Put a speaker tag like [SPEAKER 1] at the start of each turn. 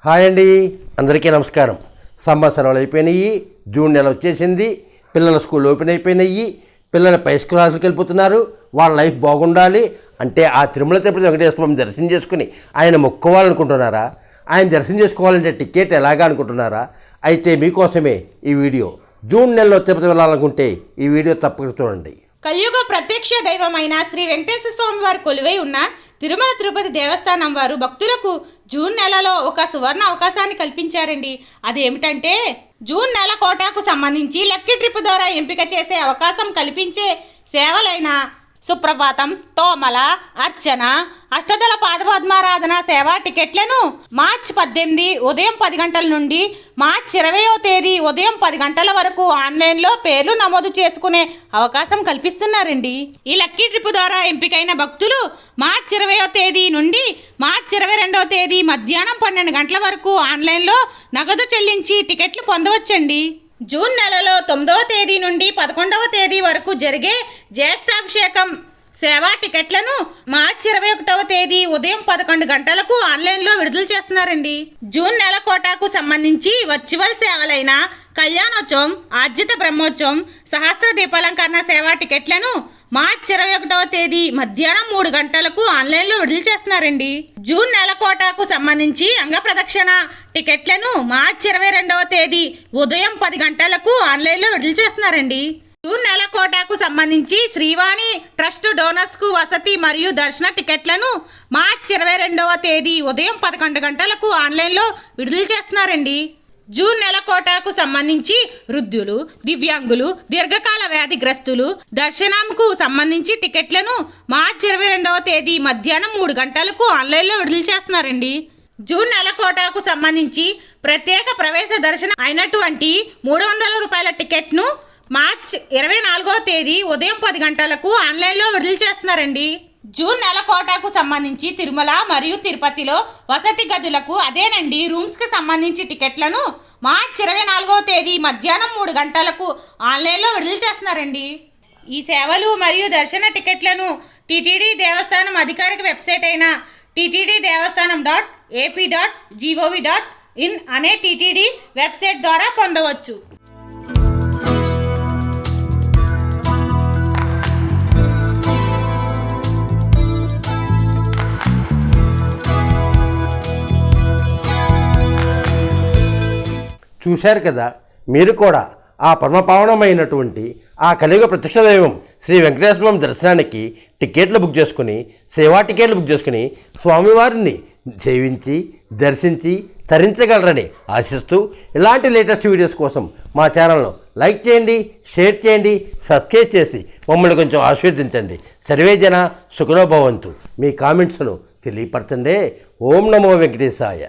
[SPEAKER 1] Hi అండి, అందరికీ నమస్కారం. సంవత్సరాలు అయిపోయినాయి, జూన్ నెల వచ్చేసింది, పిల్లల స్కూల్ ఓపెన్ అయిపోయినాయి, పిల్లల పై క్లాసులకు వెళ్ళిపోతున్నారు. వాళ్ళ లైఫ్ బాగుండాలి అంటే ఆ తిరుమల తిరుపతి వెంకటేశ్వర స్వామి దర్శనం చేసుకుని ఆయన మొక్కుకోవాలనుకుంటున్నారా? ఆయన దర్శనం చేసుకోవాలంటే టికెట్ ఎలాగా అనుకుంటున్నారా? అయితే మీకోసమే ఈ వీడియో. జూన్ నెలలో తిరుపతి వెళ్ళాలనుకుంటే ఈ వీడియో తప్పక చూడండి.
[SPEAKER 2] కలియుగ ప్రత్యక్ష దైవమైన శ్రీ వెంకటేశ్వర స్వామి వారు కొలువై ఉన్న తిరుమల తిరుపతి దేవస్థానం వారు భక్తులకు జూన్ నెలలో ఒక సువర్ణ అవకాశాన్ని కల్పించారండి. అదేమిటంటే జూన్ నెల కోటాకు సంబంధించి లక్కీ ట్రిప్ ద్వారా ఎంపిక చేసే అవకాశం కల్పించే సేవలైన సుప్రభాతం, తోమల, అర్చన, అష్టదళ పాదపద్మారాధన సేవా టికెట్లను మార్చి 18 ఉదయం 10 గంటల నుండి మార్చి 20వ తేదీ ఉదయం 10 గంటల వరకు ఆన్లైన్లో పేర్లు నమోదు చేసుకునే అవకాశం కల్పిస్తున్నారండి. ఈ లక్కీ ట్రిప్ ద్వారా ఎంపికైన భక్తులు మార్చి 20వ తేదీ నుండి మార్చి 22వ తేదీ మధ్యాహ్నం 12 గంటల వరకు ఆన్లైన్లో నగదు చెల్లించి టికెట్లు పొందవచ్చండి. జూన్ నెలలో 9వ తేదీ నుండి 11వ తేదీ వరకు జరిగే జ్యేష్ఠాభిషేకం సేవా టికెట్లను మార్చి 21వ తేదీ ఉదయం 11 గంటలకు ఆన్లైన్లో విడుదల చేస్తున్నారండి. జూన్ నెల కోటాకు సంబంధించి వర్చువల్ సేవలైన కళ్యాణోత్సవం, ఆర్జిత బ్రహ్మోత్సవం, సహస్ర దీపాలంకరణ సేవా టికెట్లను మార్చి 21వ తేదీ మధ్యాహ్నం 3 గంటలకు ఆన్లైన్లో విడుదల చేస్తున్నారండి. జూన్ నెల కోటాకు సంబంధించి అంగ ప్రదక్షిణ టికెట్లను మార్చి 22వ తేదీ ఉదయం 10 గంటలకు ఆన్లైన్లో విడుదల చేస్తున్నారండి. జూన్ నెల కోటాకు సంబంధించి శ్రీవాణి ట్రస్ట్ డోనర్స్కు వసతి మరియు దర్శన టికెట్లను మార్చి 22వ తేదీ ఉదయం 11 గంటలకు ఆన్లైన్లో విడుదల చేస్తున్నారండి. జూన్ నెల కోటాకు సంబంధించి వృద్ధులు, దివ్యాంగులు, దీర్ఘకాల వ్యాధిగ్రస్తులు దర్శనంకు సంబంధించి టికెట్లను మార్చి 22వ తేదీ మధ్యాహ్నం 3 గంటలకు ఆన్లైన్లో విడుదల చేస్తున్నారండి. జూన్ నెల కోటాకు సంబంధించి ప్రత్యేక ప్రవేశ దర్శనం అయినటువంటి 300 రూపాయల టికెట్ను మార్చి 24వ తేదీ ఉదయం 10 గంటలకు ఆన్లైన్లో విడుదల చేస్తున్నారండి. జూన్ నెల కోటాకు సంబంధించి తిరుమల మరియు తిరుపతిలో వసతి గదులకు అదేనండి రూమ్స్కి సంబంధించి టికెట్లను మార్చి 24వ తేదీ మధ్యాహ్నం 3 గంటలకు ఆన్లైన్లో విడుదల చేస్తున్నారండి. ఈ సేవలు మరియు దర్శన టికెట్లను టీటీడీ దేవస్థానం అధికారిక వెబ్సైట్ అయిన ttddevastanam.ap.gov.in అనే టీటీడీ వెబ్సైట్ ద్వారా పొందవచ్చు.
[SPEAKER 1] చూశారు కదా, మీరు కూడా ఆ పరమపావనమైనటువంటి ఆ కలియుగ ప్రత్యక్ష దైవం శ్రీ వెంకటేశ్వర స్వామి దర్శనానికి టికెట్లు బుక్ చేసుకుని, సేవా టికెట్లు బుక్ చేసుకుని స్వామివారిని సేవించి దర్శించి తరించగలరని ఆశిస్తూ ఇలాంటి లేటెస్ట్ వీడియోస్ కోసం మా ఛానల్ను లైక్ చేయండి, షేర్ చేయండి, సబ్స్క్రైబ్ చేసి మమ్మల్ని కొంచెం ఆశీర్వదించండి. సర్వే జన సుఖనో భవంతు. మీ కామెంట్స్ను తెలియపరచండి. ఓం నమో వెంకటేశాయ.